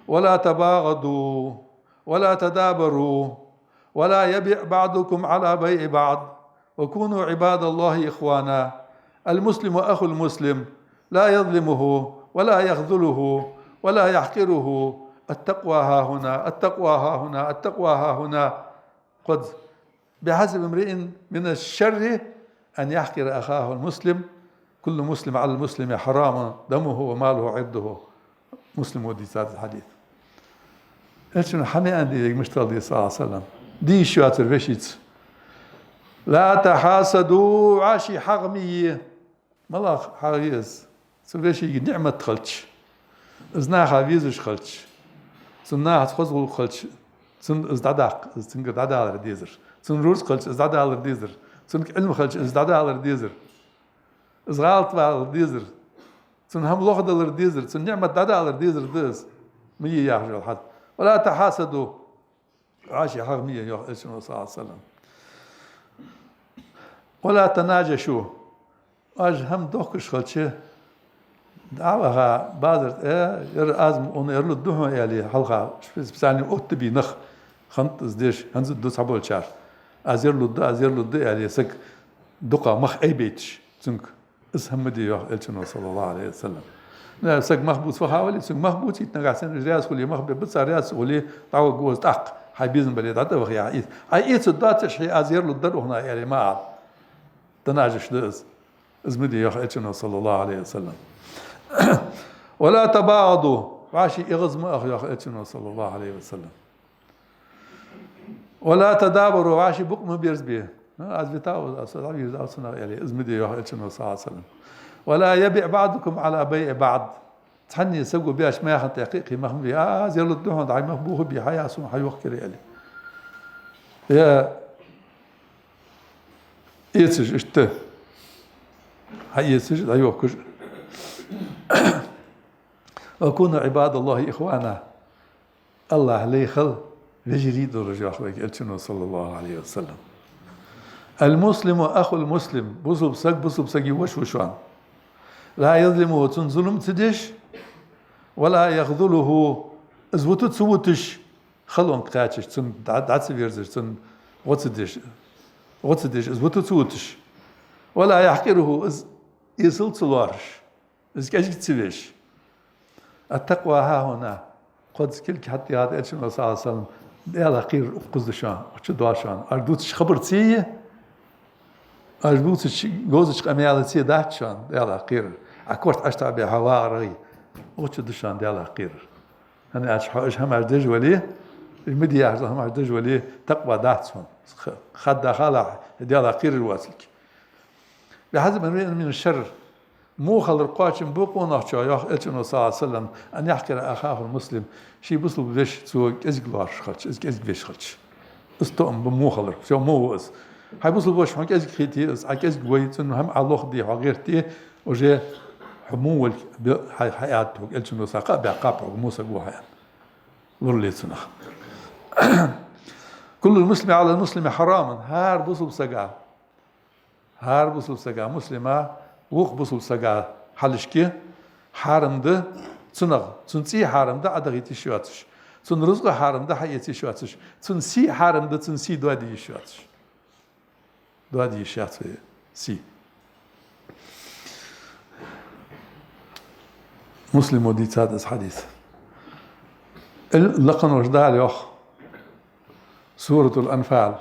ولا تباغضوا ولا تدابروا ولا يبيع بعضكم على بيع بعض وكونوا عباد الله إخوانا المسلم أخو المسلم لا يظلمه ولا يخذله ولا يحقره التقوى ها هنا التقوى ها هنا التقوى ها هنا قد بحسب امرئ من الشر أن يحقر أخاه المسلم كل مسلم على المسلم حرام دمه وماله عرضه مسلم ودي هذا الحديث شنو حمي عندي مشتغل صلى الله عليه وسلم دي شو أترفشيت لا تحاسدوا عاشي حغمية ملاخ حغيز سوفيشي نعمة خلتش ازنا حبيزش خلتش سنا خزغل خلتش سن ازدادق سن قدادا على ديزر سن روز خلتش ازدادا على ديزر سن علم خلتش ازدادا على ديزر ازغالت على ديزر سن هم لوخد على ديزر سن نعمة دادا على ديزر ديز مية يا رجل حد ولا تحاسدوا عاشي حغمية يا رسول الله صلى الله عليه وسلم ولا تناجشوا اج هم دوكش خلچه دعوها بادر ير ازم اون يرلو دوه يالي حلقه بساني اوت بي نخ خنت زديش هنز دو صبول شار ازيرلو دو يالي سك دقه مخ اي بيتش زنك اسهم دي يا الشنو صلى الله عليه وسلم لا سك مخبوط فحاولي سك مخبوط يتنغاسن رياس كل مخبوط بس رياس ولي تعو جوز طق حبيزن بلي دات وخي عيد اي صدات شي ازيرلو دو هنا يالي ما تناجش دز ازمدي يا الشنو صلى الله عليه وسلم ولا تباغضوا عاشي اغزم اخ يا الشنو صلى الله عليه وسلم ولا تدابروا عاشي بقم بيرز بيه از بتاو اصلا يزاو سنا يعني ازمدي يا الشنو صلى الله عليه وسلم ولا يبيع بعضكم على بيع بعض تحني يسوق بياش ما ياخذ تحقيقي مهم بي زي الدهون دعي مهبوه بي حياة سون حيوكر يالي يا يتسج اشته هاي يتسج هيوكر وكونوا عباد الله إخوانا الله لي خل يجري درجة أخوك ألتنا صلى الله عليه وسلم المسلم أخو المسلم بصب سق وشوشان لا يظلمه تنظلم تدش ولا يخذله ازوتو تسوتش خلون قاتش تن دعت فيرزش تن وتدش ازوتو تسوتش ولا يحقره از يسل تلارش از كاش تسويش التقوى ها هنا قد كل حتى هذا الشيء صلى الله عليه وسلم يلا قير قصدشان أشدواشان أردوتش خبرتي أردوتش جوزش قميالتي داتشان يلا قير أكورت أشتع بهواري أشدوشان يلا قير أنا أش هم أردج ولي المديا هم أردج ولي تقوى داتشان خد خالع يلا قير الواسلك بحسب من الشر مو خلر قاتشم بوقو نحشا ياخ اتشنو صلى الله عليه وسلم أن يحقر أخاه المسلم شي بصل بيش تسوى ازقلارش خلش ازق بيش خلش استقم بمو خلر شو مو اس هاي بصل بوش حنك ازق خيتي ازق ويت انه هم الله دي وغيرتي وجي حمول حياته اتشنو ساقا بعقاب موسى جوها ورلي سنه كل المسلم على المسلم حراما هار بصل سقا مسلمه وق بصل سقا حلشكي حارمده تنغ تنسي حارمده أدغيتي شواتش تن رزق حارمده حياتي شواتش تنسي حارمده تنسي دوادي شواتش دوادي شواتش سي مسلم ودي تادس حديث لقن وجدال يوخ سورة الأنفال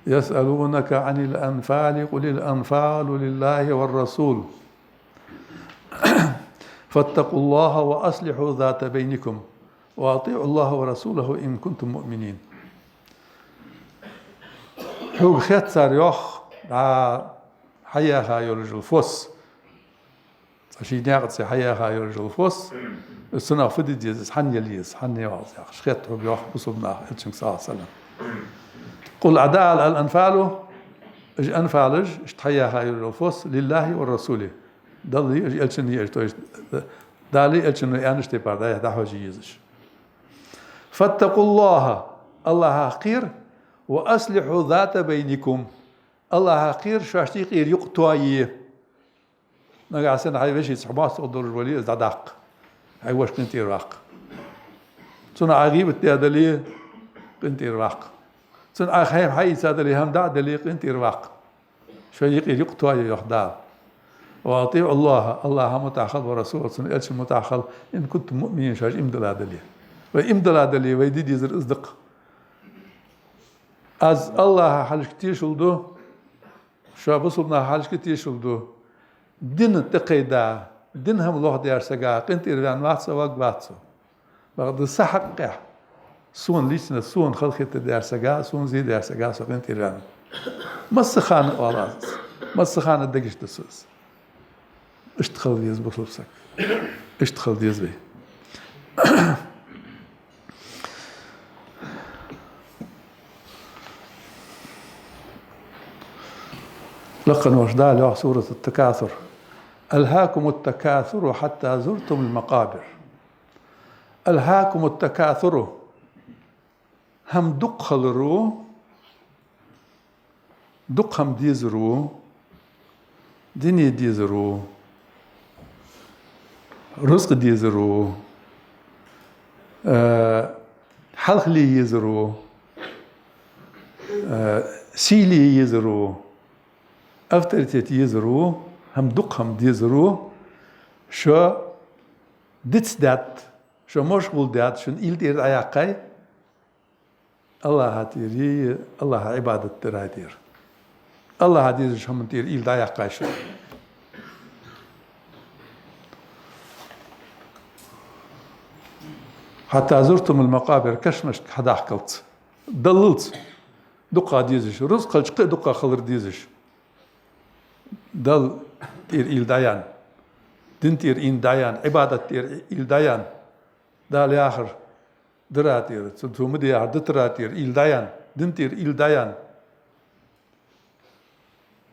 يسألونك عن الأنفال قل الأنفال لله والرسول فاتقوا الله وأصلحوا ذات بينكم وأطيعوا الله ورسوله إن كنتم مؤمنين حوق خيط صار يوخ حياها يرجل فوس شي ناقص حياها يرجل فوس السنة فدي ديز حن يليز حن يواز خيط حوق يوخ بصبنا إلشنك صلى الله عليه وسلم قل أداء الأنفال أنفالج اشتحياها يرجل لله والرسول دالي إلشن يشتوش دالي إلشن يانشتي باردايا دحوجي يزش فاتقوا الله حقير وأصلحوا ذات بينكم الله حقير شاشتي قير يقطوي نقع سنة هاي وشي صحبات صدر الولي ازدادق هاي وش كنتي راق سنة عغيب التيادلي كنتي راق سنة أخيم حي سادلي هم دادلي كنتي راق شوي قير يقطوي يحدال وأطيعوا الله متأخل ورسوله سنة إلش متأخل إن كنتم مؤمنين شاش إمدلادلي وإمدلادلي ويدي يزر إصدق از الله حالش كتير شلدو شو بصبنا حالش كتير شلدو دين تقيدا دين هم الله ديار سجا قنت إيران واتسا واتسا بعد السحق سون ليشنا سون خلقت ديار سجا سون زي ديار سجا سو قنت إيران مسخان والله مسخان الدقش تسوس اشتغل ديز بصلبسك اشتغل ديز بي لقن وجدال له سورة التكاثر ألهاكم التكاثر حتى زرتم المقابر ألهاكم التكاثر هم دق خلرو دق هم ديزرو دنيا ديزرو رزق ديزرو حلق لي يزرو سيلي يزرو أفترتيت يزرو هم دق هم ديزرو شو دتس دات شو مشغول دات شو إلت إير عياقي الله هاتيري الله عبادة ترادير الله هاتير شو من تير إلت عياقي شو حتى زرتم المقابر كشمش حدا حكلت ضللت دقة ديزش رزق دقة خلر ديزش دل تير إل دايان دين تير إن دايان عبادة تير إل دايان دال آخر دراتير ثم دي آخر دتراتير إل دايان دين تير إل دايان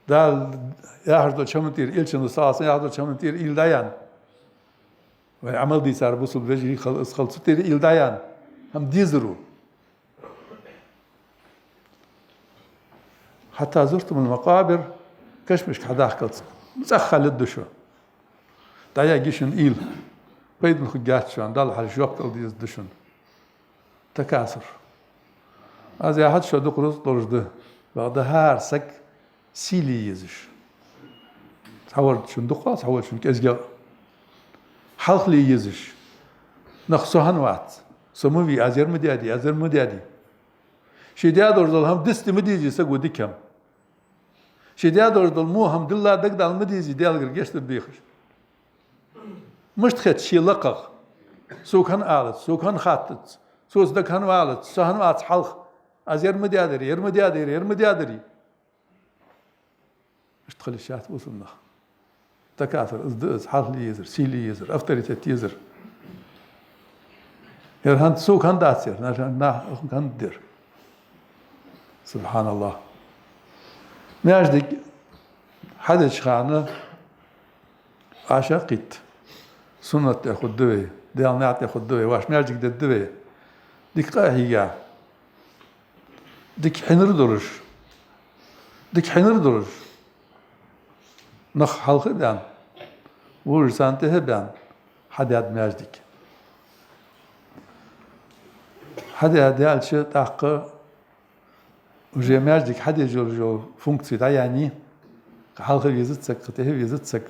دال آخر دو شمن تير إل شنو ساس آخر دو شمن تير إل دايان وعمل دي صار بوصل بجري خلص تير إل دايان هم ديزرو حتى زرتم المقابر كشمش حداك قلت مسخل الدشو دايا جيشن إيل بيد الخجات شان دال حال شوق تلديز دشن تكاثر هذا أحد شو دقرز درجة بعد هار سك سيلي يزش تحول شن دقة تحول شن كأزجا حلق لي يزش نخصهن وقت سموي أزير مديادي شيديا درجة هم دست مديجي سقو دكم شيديا درجة مو هم دللا دق دال مديجي ديال غرجست بيخش مش تخت شي لقق سو كان آلت سو كان خاتت سو صدق كان والت سهن وات حلق أزير مديادري مش تخلي الشات وصلنا تكاثر ازدز حلق لي يزر سيلي يزر أفتريت يزر يرهند سو كان داتير نا كان دير سبحان الله ناجدك حد شخانة عشاقيت سنة تأخذ دوي ديال نعت تأخذ دوي واش ناجدك دي دوي ديك قاهية ديك حنر درج نخ حلقة بان ورسان تهبان حداد ناجدك حداد يالش تحقق وجي ماجدك حد جو فونكسي دا يعني حلقة يزتسك قتيه يزتسك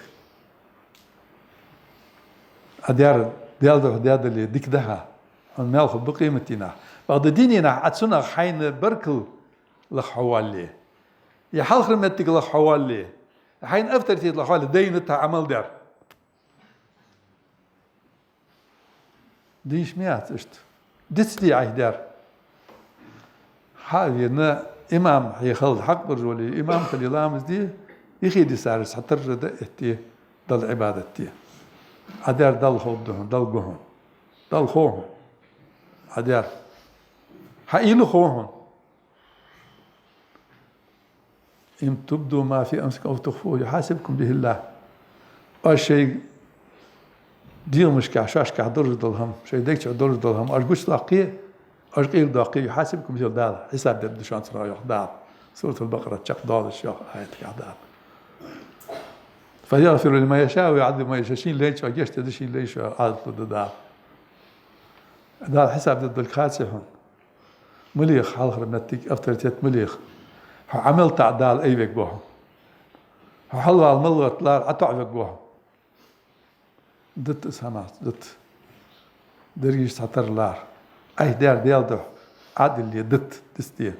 أديار ديال اللي ديك دها المالخ بقيمتنا بعد ديننا عتسنا حين بركل لحوالي يا حلقة متك لحوالي حين أفترتي لحوالي دينتها عمل دار ديش ميات اشت دستي عهدار حاولنا إمام يخلد حق برجولي إمام خلي لامز دي يخيدي سارس حتى رجد اتي دل عبادتي عدار دل خودهم دل قهم دل خوهم عدار حقيلو خوهم إن تبدوا ما في أمسك أو تخفوه يحاسبكم به الله الشيء دير مش كعشاش كعدرج دلهم شيء ديك عدرج دلهم أرجوش لاقيه أرقيل داقي يحاسبكم مثل دال حساب دب دشان سرايح دال سورة البقرة تشق دال الشيخ آية دال فيغفر لما يشاء ويعذب ما يشاء شين ليش وجيش تدشين ليش عادت ضد دال حساب ضد الخاسحون مليخ حلخر منتك أفترتيت مليخ عملت عدال أيبك بوهم حلوا الملغة لار أتعبك بوهم دت سمات دت درجيش تعتر لار أي دار ديالده عادل اللي دت دستيه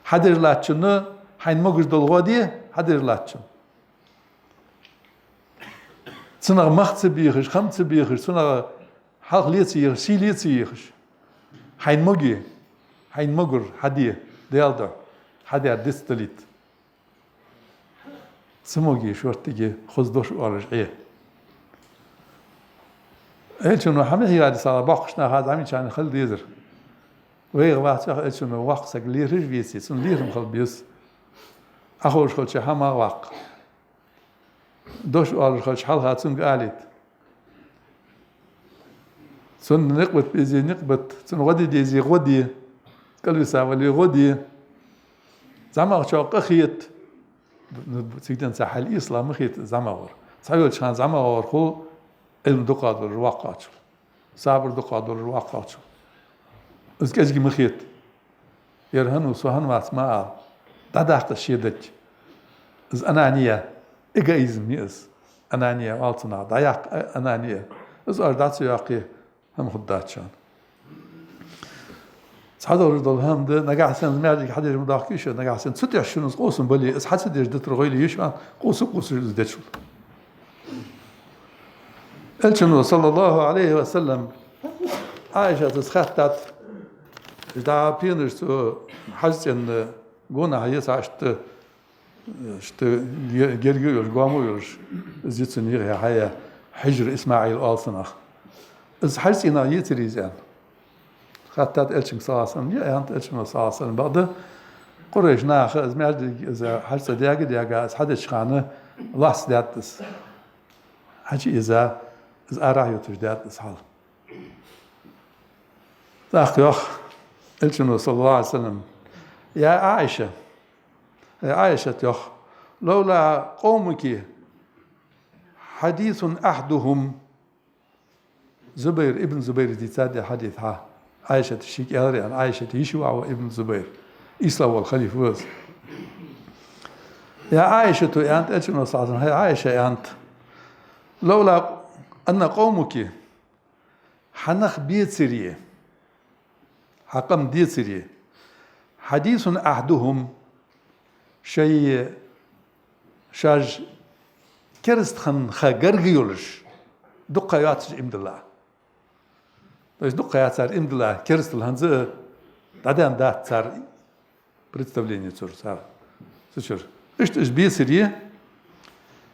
حدر لاتشنو حين مجرد الغودي حدر لاتشن سنة مخت بيخش خمت بيخش سنة حق ليتيخش سي ليتيخش حين مجر حديه ديالده حدي دستليت سموجي شورتيجي خزدوش ورجعيه إيش إنه حمله هي هذه صار باقشنا هذا عمي كان خل يزر وهي واحد إيش إنه واقع ليه رجبيسي سن ليه مخل بيس أخوش خل شيء هما واقع دوش أول خل شحال هات سن قالت سن نقبت بيزي نقبت سن غدي ديزي غدي قال يساوي غدي زعما شوق خيت سيدنا ساحل الإسلام خيت زعما ور صحيح كان زعما ور خو علم دقادر الواقعات صابر دقادر الواقعات از كاجي مخيت يرهن وسهن واسماء تداخت الشيدك از انانيه ايجايزم يس انانيه والتنا ضياق انانيه از اردات ياقي هم خداتشان صحدور دول هم ده نجا حسن ماجي حد المداخيش نجا حسن ست شنو قوسم بلي اس حد دت رغيلي يشان قوس دتشو الشنو صلى الله عليه وسلم عائشة تسخطت دا بينرس حزن قونا هيس عشت جرجير قامويرش زيتسنير هي حجر إسماعيل آلسنخ إز حرسينا يتريزان خطات إلشن صاصن يا أنت إلشن صاصن بعد قريش ناخ إز ماجد إذا حرسة دياجا إز حدش خانة لاس داتس حكي إذا أرايو تجدات حال ذاك يخ إلشن صلى الله عليه وسلم يا عائشة يخ لولا قومك حديث أحدهم زبير ابن زبير دي تادي حديثها عائشة الشيك ياري عن عائشة يشوع وابن زبير إسلا والخليفة وز يا عائشة أنت أجل صلى هي عائشة أنت لولا أن قومك حنخ بيت سرية حقم ديت سرية حديث أحدهم شيء شاج كرست خجرجيولش دقيات إمد الله طيب دقيات صار إمد الله كرست الهنزة بعدين ده صار представление صار سشر إيش بيصير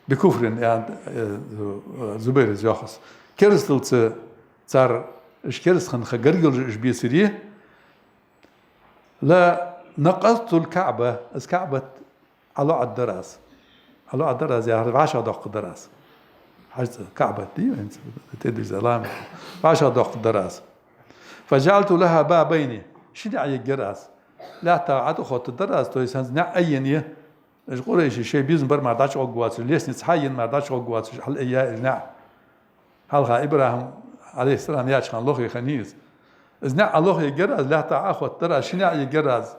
بكفر يعني زبير زياخس كرست صار إيش كرست خجرجيولش إيش بيصير لا نقضت الكعبة الكعبة على الدراس على الدراس يعني 10 دقائق دراس حاجة كعبة دي تدري زلام 10 دقائق دراس فجعلت لها بابين شنو يعني الجراس لا تعاد خط الدراس تو يسنز نعينيه ايش قريش شيء بيزن بر ما داش اوغوات ليش نتحين ما داش اوغوات هل ايا نع هل ابراهيم عليه السلام يا كان لوخي خنيس ازنع الله يجراز لا تعاخد ترى شنو يعني يجراز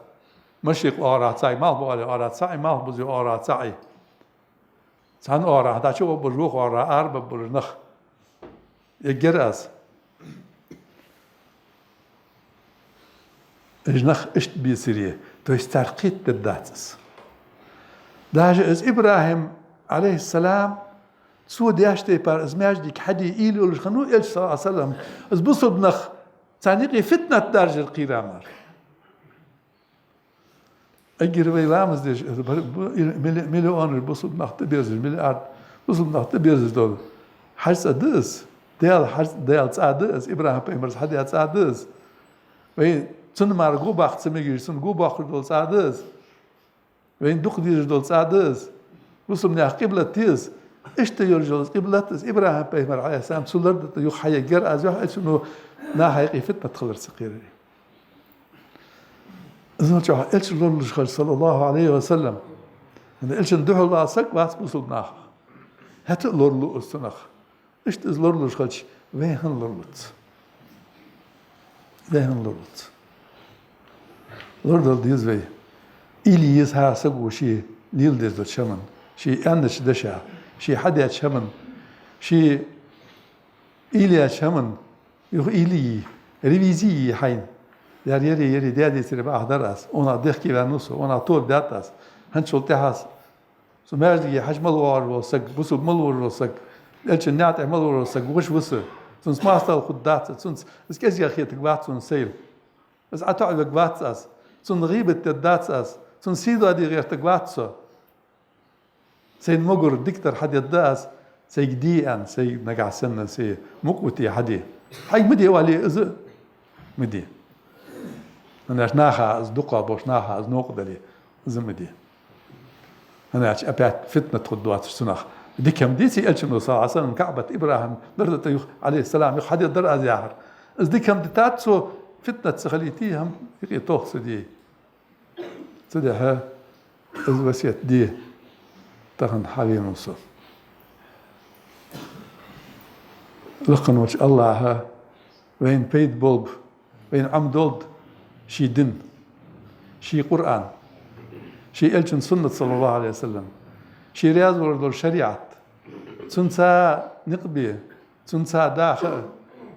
مشيق أورا تاعي ما هو أورا تاعي ما هو بزي أورا تاعي سان أورا هذا شو بروح أورا أربع برنخ يجراز إجنخ إشت بيسريه تو يسترقيت الداتس ده إز إبراهيم عليه السلام سود ياشتي بار إز ماجدك حدي إيلي ولا خنو إلش صلى الله عليه وسلم إز بصب نخ تانيقي فتنة درجة القيرامر أجر ويلامز ديش مليون البصل نخت بيرز مليار بصل نخت بيرز دول حرس أدرس ديال حرس ديال تأدرس إبراهيم بيمرز حد تأدرس وين تن مار جو باخت سميجي تن جو باخت دول تأدرس وين دق ديش دول تأدرس بصل من قبلة تيز إيش تيرجل قبلة تيز إبراهيم بيمر عليه السلام سولر يخ حيا جر أزوح إيش إنه ناهي فتنة تخلر سقيري زوجها إلش لولش صلى الله عليه وسلم إن إلش ندحو الله سك باس بوصل ناخ هات لورلو استنخ إيش تزلورلش خلش وين لورلت لورد ديز وي إلي يزها سقو شيء ليل ديز الشمن شيء أنش دشا شيء حدا شمن شيء إلي شمن يخ إلي ريفيزي حين در یری دیدی سری به آخر است اونا دخکی و نوسو اونا طول دات است هنشلته هست سمعت حج ملوار وسق بوسو ملوار وسق الش نعت ملوار وسق وش وسق سنس ما استل خدات سنس اس كذي أخي تقبات سن سيل بس أتعب تقبات أس سن غيبة تدات أس سن سيدو هذه غير تقبات سو سين مجر دكتور حد يداس سي جديان سي نجع سنة سي مقوتي حدي حي مدي والي إز مدي أنا ناخا أصدقاء بوش ناخا أزنوق دلي زمدي أنا أبعت فتنة خدوات السنخ دي كم دي سي ألشن صلى الله عليه وسلم كعبة إبراهيم درد عليه السلام يخ حد يدر أزياهر إز دي كم دي تاتسو فتنة سخليتي هم يقي توخ سدي ها إز وسيت دي تخن حالي نصف لقن وجه الله وين بيت بولب وين عم دولد شي دين شي قرآن شي إلشن سنة صلى الله عليه وسلم شي رياض ورد شريعة تنسى نقبي تنسى داخل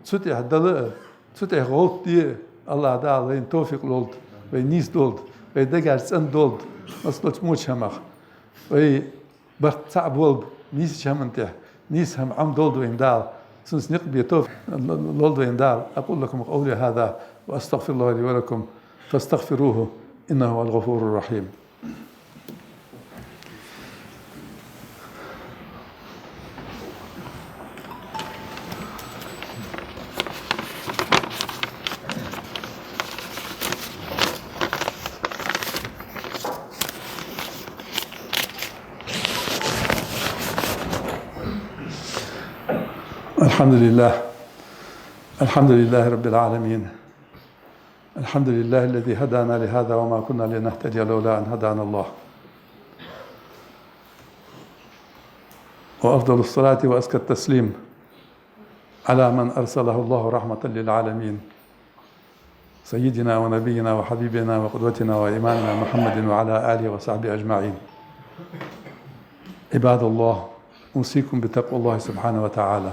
تسوتي دلق تسوتي غوط دي الله دا وين توفيق لولد وين نيس دولد وين دقار سن دولد أصلت موش همخ وين بخت صعب ولد نيس همنته نيس هم عم دولد وين دال سنس نقبي توفيق لولد وين دال أقول لكم قولي هذا وأستغفر الله لي ولكم فاستغفروه إنه هو الغفور الرحيم الحمد لله. الحمد لله رب العالمين. الحمد لله الذي هدانا لهذا وما كنا لنهتدي لولا أن هدانا الله. وأفضل الصلاة وأزكى التسليم على من أرسله الله رحمة للعالمين، سيدنا ونبينا وحبيبنا وقدوتنا وإمامنا محمد وعلى آله وصحبه أجمعين. عباد الله، أوصيكم بتقوى الله سبحانه وتعالى.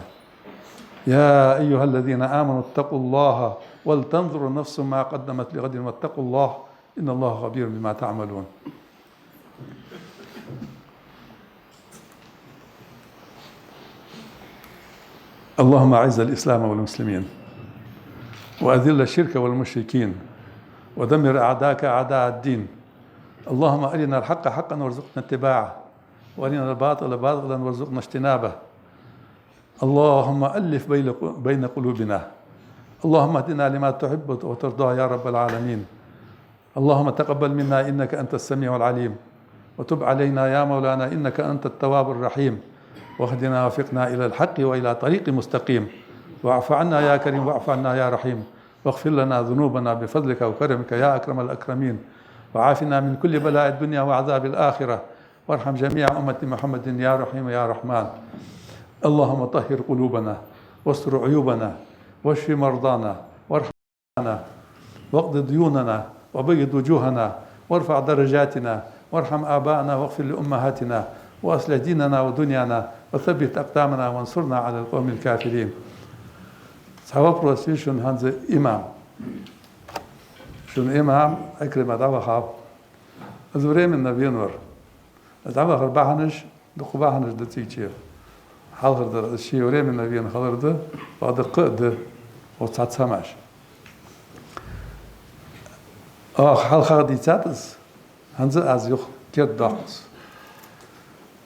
يا أيها الذين آمنوا اتقوا الله ولتنظر نفس ما قدمت لغد واتقوا الله إن الله خبير بما تعملون. اللهم أعز الإسلام والمسلمين وأذل الشرك والمشركين ودمر أعداءك أعداء الدين. اللهم أرنا الحق حقا وارزقنا اتباعه وأرنا الباطل باطلا وارزقنا اجتنابه. اللهم ألف بين قلوبنا. اللهم اهدنا لما تحب وترضى يا رب العالمين. اللهم تقبل منا إنك أنت السميع العليم، وتب علينا يا مولانا إنك أنت التواب الرحيم، واهدنا وفقنا إلى الحق وإلى طريق مستقيم. واعف عنا يا كريم واعف عنا يا رحيم، واغفر لنا ذنوبنا بفضلك وكرمك يا أكرم الأكرمين، وعافنا من كل بلاء الدنيا وعذاب الآخرة، وارحم جميع أمة محمد يا رحيم يا رحمن. اللهم طهر قلوبنا واستر عيوبنا واشف مرضانا وارحمنا واقض ديوننا وبيض وجوهنا وارفع درجاتنا وارحم آبائنا واغفر لأمهاتنا وأصلح ديننا ودنيانا وثبت أقدامنا وانصرنا على القوم الكافرين. Sava prosi shun hanze imam. Shun imam ekrim adawa khab. Azvrem in nabiyanwar. Adawa kharbahanish dukhbahanish datichir. Halgır da şiirem in nabiyan khalırdı. Badı qıdı o tatsamaş. Halqa ditsatız. Hanze az yok kert daqs.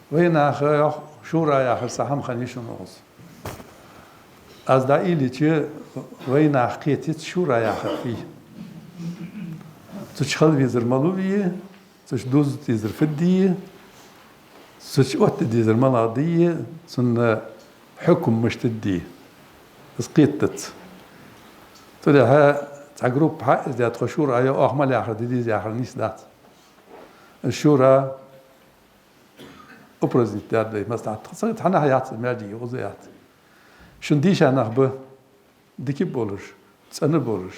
Wayna khayh shura ya khsaham khanishun oz. از دایلی چه وی ناخیتیت شورا یا خفی سوچ خال ویزر مالویه سوچ دوز تیزر فدیه سوچ وقت تیزر مالادیه سن حكم مشتدي سقيتت ترى ها تجرب حق إذا تخشورة يا أحمل يا أخر دي يا أخر نيس دات الشورى أبرزت دار مثلا تصير حنا حياة مادي وزيات شون ديش أنا به ديكي بولش سنة بولش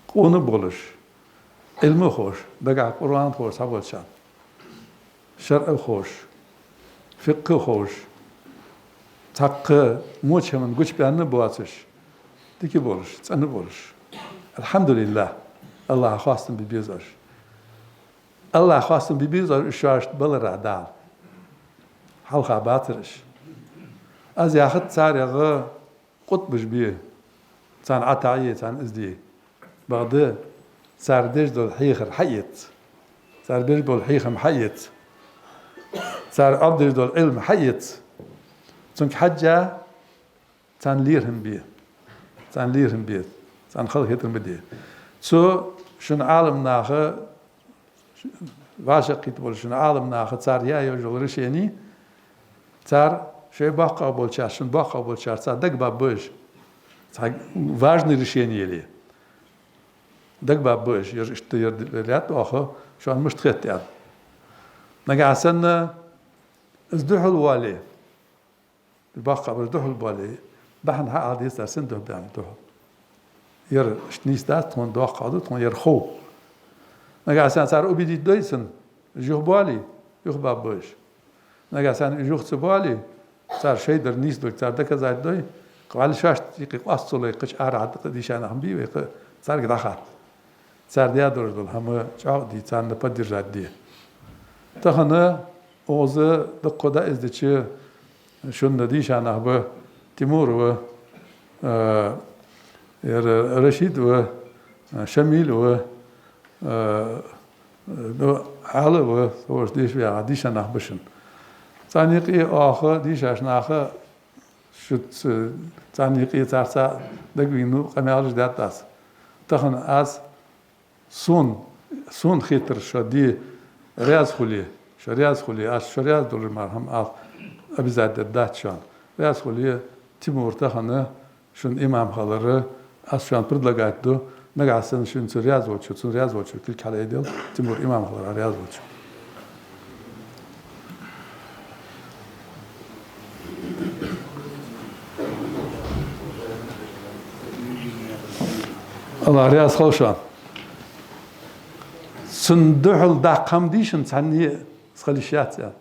قون بولش علم خوش بقى قرآن خوش سبول شان شرع خوش فقه خوش تق موش من قش بأنه بواتش ديكي بولش سنة بولش الحمد لله الله خاصم ببيزر الله خاصم ببيزر شاشت بلر عدال حلقة باترش از یاخت سر یاغ قطبش بیه سان عطایه سان ازدی بعد سردش دل حیخر حیت سردش دل حیخم حیت سر عبدش دل علم حیت چون حجه سان لیرهم بیه سان لیرهم بیه سان خلق هترم بدیه سو شن عالم ناخه واشقیت بول شن عالم ناخه سر یا جولرش یعنی سر شيء باقى بالشاشن باقى بالشار صدق بابوش важное решение ли دق بابوش يشتير ليات آخر شو مش تخت يعني نجاسنا ازدحوا الوالي باقى بزدحوا الوالي بحن حق عادي سند بيعمل ده ير شنيس دات تون دوا قادو تون ير خو نجاسنا صار أبيدي دويسن جوه بالي جوه بابوش نجاسنا جوه تبالي صار شيء در نيس دول صار دك زايد دوي قال شاش يق اصله يقش ارعد ديشان هم بي صار قدخات صار ديا دور دول هم چاو دي صار نپدر جدي تخنا اوز دقدا ازدچ شون ديشان ابه تيمور و رشيد و شميل و علي و ورش ديش بيا ديشان ابشن زانيقي آخر ديش أشناخه شد زانيقي ترسا دقينو قميالش داتاس تخن از سون خيتر شدي رياض خلي شرياض خلي از شرياض دور مرهم از أبي زاد دات شان رياض خلي تيمور تخنا شون إمام خالره أشان بردلا قاعدو نقعسن شون سرياز وتشو سرياز وتشو تلك على يدل تيمور إمام خالره رياز وتشو الله رياز خوشان سندحل دا قمديشن تعني سخليشات يعني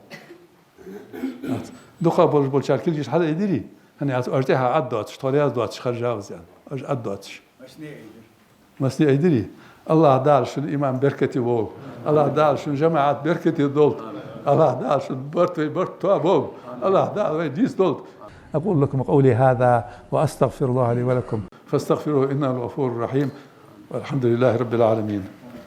دخل بول شاركل جيش حدا يدري هني ارتاح عدواتش طرياز دواتش خرجاوز يعني عدواتش مسني يدري الله دار شو الامام بركتي بول الله دار شو جماعات بركتي دولت الله دار شو برت بول الله دار ديس دولت. أقول لكم قولي هذا وأستغفر الله لي ولكم فاستغفروه إنه الغفور الرحيم والحمد لله رب العالمين.